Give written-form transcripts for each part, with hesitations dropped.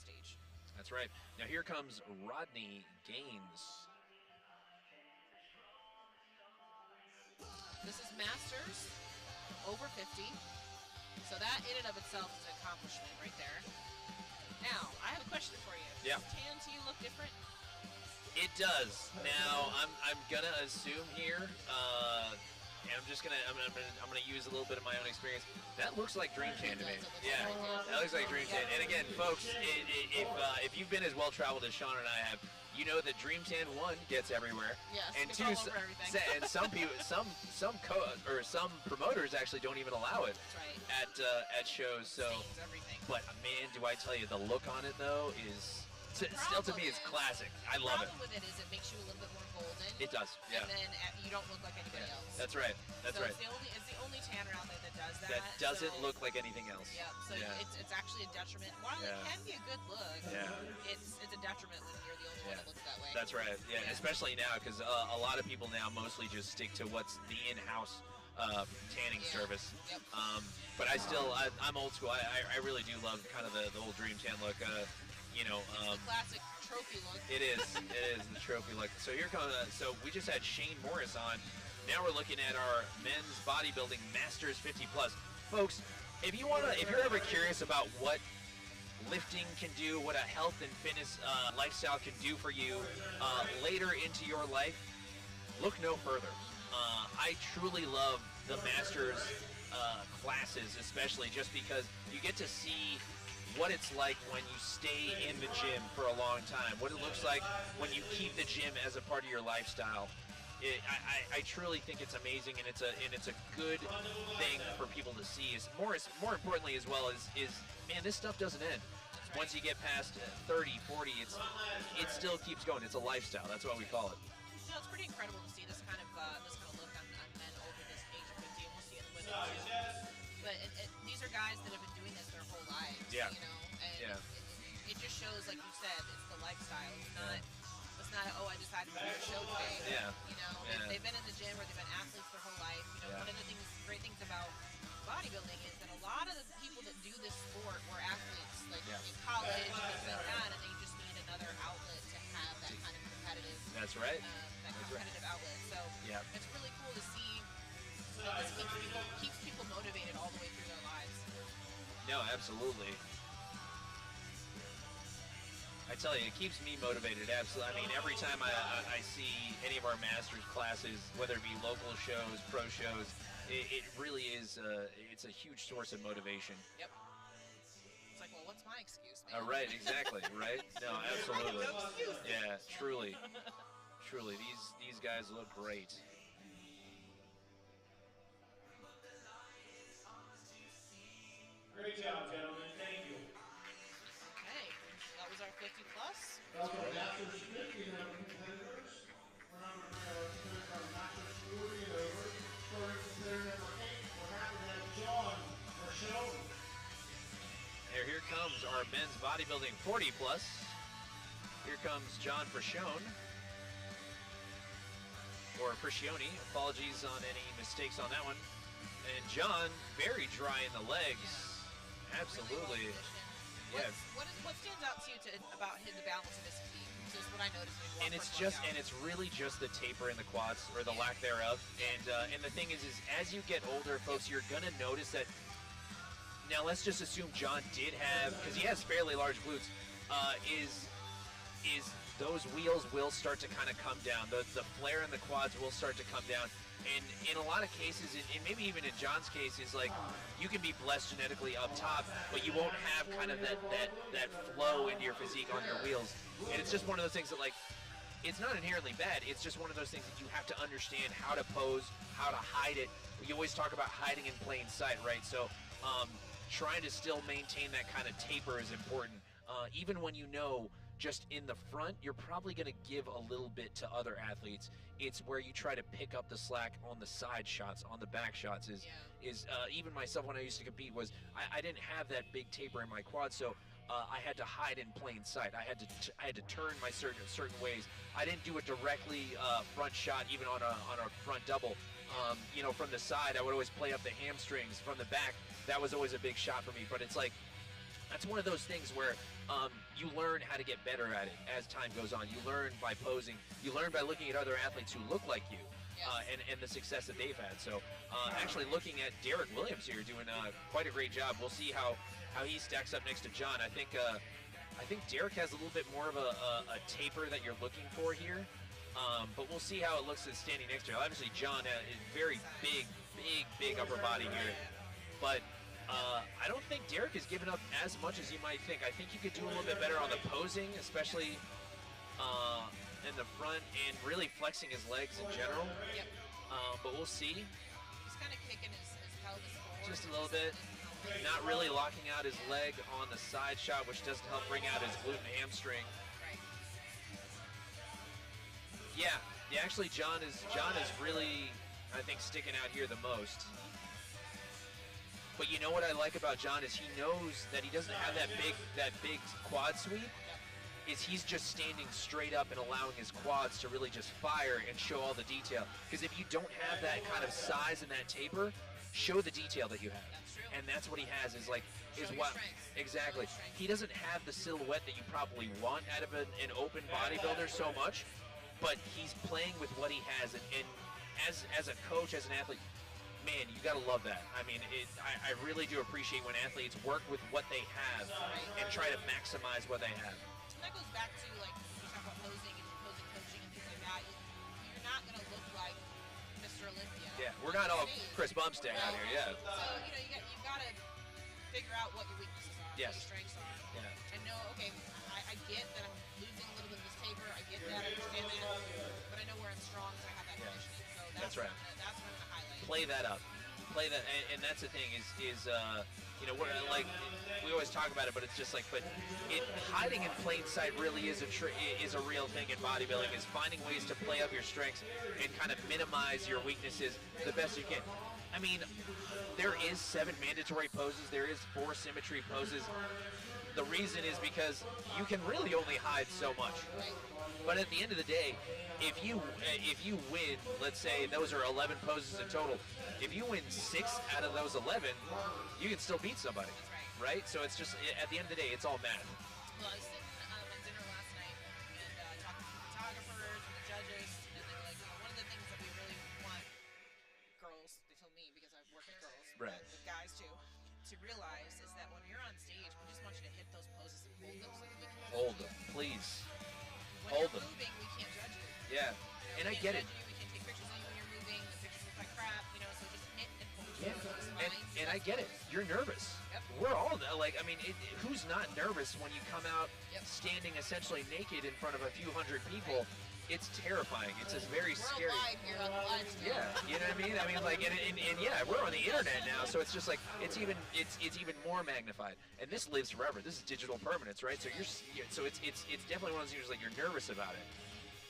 stage. That's right. Now here comes Rodney Gaines. This is Masters, over 50. So that in and of itself is an accomplishment right there. Now, I have a question for you. Yeah. Does tan to you look different? It does. Now I'm gonna assume here, and I'm gonna use a little bit of my own experience. That looks like Dream Tan to me. Yeah, that looks like Dream Tan. And again, folks, if you've been as well traveled as Sean and I have, you know that Dream Tan 1 gets everywhere, Yes, and it's 2, all over everything. and some people, some promoters actually don't even allow it. That's right. At shows. So, Stains everything. but man, do I tell you, the look on it though is. Still to me, it's classic. I love it. The problem with it is it makes you a little bit more golden. It does, yeah. And then you don't look like anybody else. That's right. That's right. It's the only tanner out there that does that. That doesn't look like anything else. Yeah. So it's actually a detriment. While it can be a good look, it's a detriment when you're the only one that looks that way. That's right. Yeah. Especially now, because a lot of people now mostly just stick to what's the in-house tanning service. Yep. But I'm old school. I really do love kind of the old Dream Tan look. It's the classic trophy look. It is the trophy look. So here comes. So we just had Shane Morris on. Now we're looking at our men's bodybuilding Masters 50 plus, folks. If you're ever curious about what lifting can do, what a health and fitness lifestyle can do for you later into your life, look no further. I truly love the Masters classes, especially just because you get to see what it's like when you stay in the gym for a long time, what it looks like when you keep the gym as a part of your lifestyle. I truly think it's amazing, and it's a good thing for people to see. Is more importantly as well is man, this stuff doesn't end. Right. Once you get past 30, 40, it still keeps going. It's a lifestyle. That's what we call it. It's pretty incredible to see this kind of look on men over this age of 50, and we'll see it in women too. But these are guys that have been doing this their whole lives. Yeah. You know, and it just shows, like you said, it's the lifestyle. It's not I decided to do a show today. Yeah. You know, they've been in the gym or they've been athletes their whole life. You know, one of the great things about bodybuilding is that a lot of the people that do this sport were athletes, like in college and things like that, and they just need another outlet to have that kind of competitive. That's right. Competitive outlet. So it's really cool to see. This keeps people motivated all the way through their lives. No, absolutely. I tell you, it keeps me motivated. Absolutely. I mean, every time I see any of our Masters classes, whether it be local shows, pro shows, it really is. It's a huge source of motivation. Yep. It's like, well, what's my excuse, man? Right. Exactly. Right. No, absolutely. No excuse. Yeah. Truly. These guys look great. Great job, gentlemen. Thank you. Okay, that was our 50 plus. Okay, Masters 50 now, competitors. We're Masters 40 and over. Starting competitor number 8, we're happy to have John Gochez. Here comes our men's bodybuilding 40 plus. Here comes John Frashone. Or Frascione. Apologies on any mistakes on that one. And John, very dry in the legs. Absolutely. Yeah. What stands out to you about the balance of his physique? Just what I noticed. And it's really just the taper in the quads, or the lack thereof. And the thing is as you get older, folks, you're gonna notice that. Now let's just assume John did have, because he has fairly large glutes. Is those wheels will start to kind of come down. The flare in the quads will start to come down. And in a lot of cases, and maybe even in John's case, is like you can be blessed genetically up top, but you won't have kind of that flow into your physique on your wheels. And it's just one of those things that, like, it's not inherently bad. It's just one of those things that you have to understand how to pose, how to hide it. You always talk about hiding in plain sight, right? So trying to still maintain that kind of taper is important. Even when you know just in the front, you're probably going to give a little bit to other athletes. It's where you try to pick up the slack on the side shots, on the back shots. Even myself when I used to compete was I didn't have that big taper in my quad, so I had to hide in plain sight. I had to turn my certain ways. I didn't do a directly front shot, even on a front double. From the side, I would always play up the hamstrings. From the back, that was always a big shot for me. But it's like, that's one of those things where you learn how to get better at it as time goes on. You learn by posing. You learn by looking at other athletes who look like you. And the success that they've had. So actually looking at Derek Williams here doing quite a great job. We'll see how he stacks up next to John. I think Derek has a little bit more of a taper that you're looking for here. But we'll see how it looks standing next to him. Obviously John is very big upper body here. But I don't think Derek has given up as much as you might think. I think he could do a little bit better on the posing, especially in the front, and really flexing his legs in general. Yep. But we'll see. He's kind of kicking his pelvis forward. Just a little bit. Not really locking out his leg on the side shot, which doesn't help bring out his glute and hamstring. Right. Yeah, actually John is really, I think, sticking out here the most. But you know what I like about John is he knows that he doesn't have that big quad sweep. Is he's just standing straight up and allowing his quads to really just fire and show all the detail. Because if you don't have that kind of size and that taper, show the detail that you have. That's true. And that's what he has is what exactly. Strength. He doesn't have the silhouette that you probably want out of an open bodybuilder so much, but he's playing with what he has. And as a coach, as an athlete, man, you gotta love that. I mean, I really do appreciate when athletes work with what they have and try to maximize what they have. That goes back to, like, you talk about posing and posing coaching and things like that. You're not going to look like Mr. Olympia. Yeah, we're not all Chris Bumstead out here, yeah. So, you got to figure out what your weaknesses are, Yes. what your strengths are. Yeah. And know, okay, I get that I'm losing a little bit of this taper. I get that. I understand that. But I know where I'm strong, so I have that conditioning. So That's right. That's what I'm going to highlight. Play that up. Play that, and that's the thing is we're like, we always talk about it, but it's just like, but hiding in plain sight really is a real thing in bodybuilding. Is finding ways to play up your strengths and kind of minimize your weaknesses the best you can. I mean, there is 7 mandatory poses. There is 4 symmetry poses. The reason is because you can really only hide so much. But at the end of the day, if you win, let's say those are 11 poses in total. If you win 6 out of those 11, you can still beat somebody, right? So it's just, at the end of the day, it's all math. Well, I was sitting at dinner last night and talking to the photographers and the judges, and they were like, one of the things that we really want girls, they told me because I work with girls, Right. but with guys too, to realize is that when you're on stage, we just want you to hit those poses and hold them so that we can Hold them, please. When Hold you're them. moving, we can't judge you. Yeah, and I get it. We can't take pictures of you when you're moving. The pictures look like crap, so just hit and hold Yeah, your and I get it. You're nervous. Yep. We're all like, I mean, who's not nervous when you come out Yep. standing essentially naked in front of a few hundred people? It's terrifying. It's just very scary. We're live here on the live stream. Yeah, you know what I mean? I mean, like, and yeah, we're on the internet now, so it's just like it's even more magnified. And this lives forever. This is digital permanence, right? So it's definitely one of those things like you're nervous about it.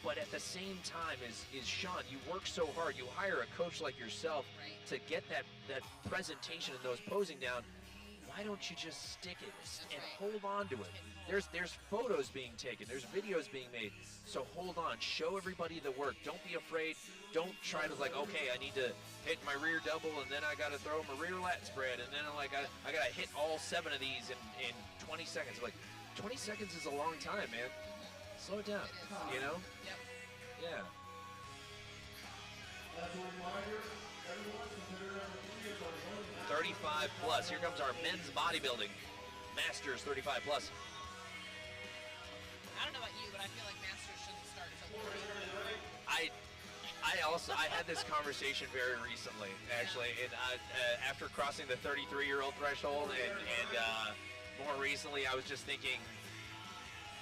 But at the same time, is Sean, you work so hard. You hire a coach like yourself to get that presentation and those posing down. Why don't you just stick it and hold on to it? There's photos being taken. There's videos being made. So hold on. Show everybody the work. Don't be afraid. Don't try to like, okay, I need to hit my rear double and then I got to throw my rear lat spread and then I got to hit all 7 of these in 20 seconds. Like 20 seconds is a long time, man. Slow it down. You know? Yep. Yeah. As a reminder, everyone consider number 3 as our one. 35 plus. Here comes our men's bodybuilding. Masters 35 plus. I don't know about you, but I feel like Masters shouldn't start until 40. I had this conversation very recently, actually, and after crossing the 33-year-old threshold, and more recently, I was just thinking,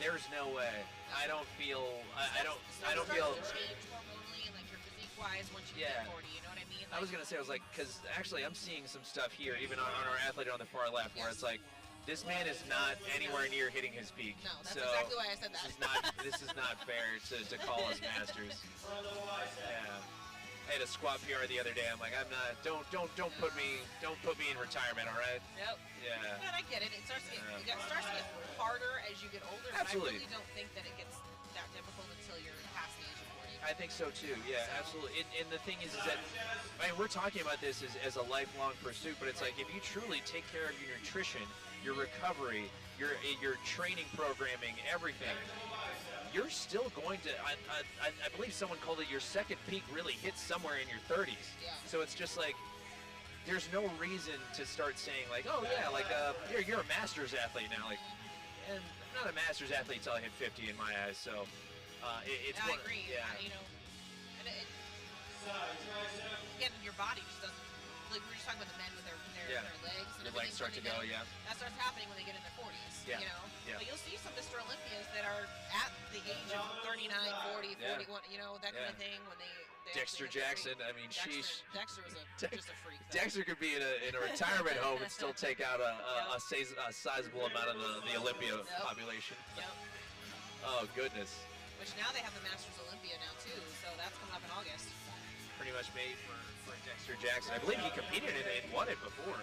there's no way. I don't feel. I don't feel. Stuff starts to change hormonally and like your physique-wise once you Yeah. hit 40. You know what I mean? I was gonna say, I was like, because actually, I'm seeing some stuff here, even on our athlete on the far left, where it's like, this man is not anywhere near hitting his peak. No, that's so exactly why I said that. This is not fair to call us masters. Yeah. I had a squat PR the other day. I'm like, I'm not. Don't put me in retirement. All right. Yep. Yeah. But I get it. It starts to get harder as you get older. Absolutely. But I really don't think that it gets that difficult until you're past the age of 40. I think so too. Yeah, absolutely. And the thing is that, I mean, we're talking about this as a lifelong pursuit, but it's like if you truly take care of your nutrition your recovery, your training programming, everything, you're still going to, I believe someone called it your second peak really hits somewhere in your 30s. Yeah. So it's just like, there's no reason to start saying like, oh yeah, like you're a Masters athlete now. Like, and I'm not a Masters athlete until I hit 50 in my eyes. So it's I agree. Yeah. And again, your body just doesn't. Like we were just talking about the men with their legs and your legs start to go. Yeah. That starts happening when they get in their 40s. Yeah. You know. Yeah. But you'll see some Mr. Olympias that are at the age of 39, 40, 41. You know, that kind of thing when they Dexter Jackson. I mean, sheesh. Dexter was just a freak. Dexter could be in a retirement home and still take out a sizable amount of the Olympia population. Yep. Oh goodness. Which now they have the Masters Olympia now too, so that's coming up in August. Pretty much made for Dexter Jackson. I believe he competed in it and won it before.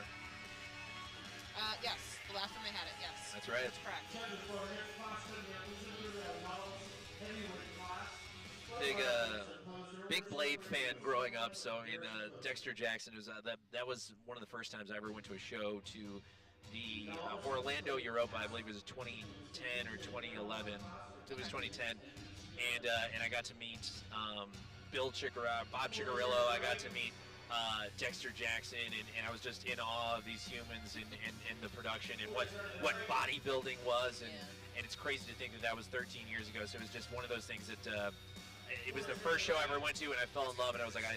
Yes, the last time they had it, yes. That's right. That's correct. Big Blade fan growing up. So I mean, Dexter Jackson was that was one of the first times I ever went to a show to the Orlando Europa. I believe it was 2010 or 2011. It was 2010, and I got to meet Bob Chicarillo. I got to meet Dexter Jackson, and I was just in awe of these humans and the production and what bodybuilding was, and it's crazy to think that was 13 years ago. So it was just one of those things that it was the first show I ever went to, and I fell in love, and I was like, I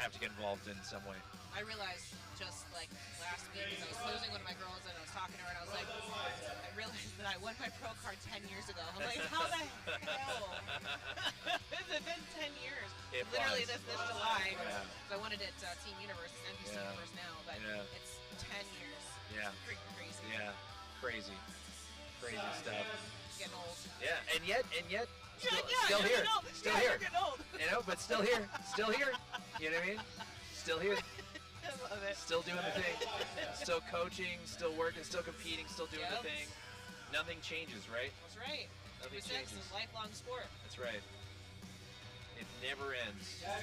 have to get involved in some way. I realized just like last week, as I was posing one of my girls and I was talking to her, and I was like, I realized that I won my pro card 10 years ago. I'm like, how the hell? Has it been 10 years? Literally this July. So I won it at Team Universe, it's NBC Universe now, but it's 10 years. Yeah. Freaking crazy. Yeah. Crazy stuff. Getting old. Yeah, and yet. Still here. Still here. You're getting old. You know, but still here. Still here. You know what I mean? Still here. I love it. Still doing the thing. Still coaching, still working, still competing, still doing the thing. Nothing changes, right? That's right. Nothing changes. It's a lifelong sport. That's right. It never ends. All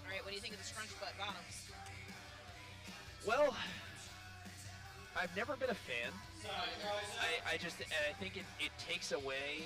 right, what do you think of the scrunch butt bottoms? Well, I've never been a fan. I think it takes away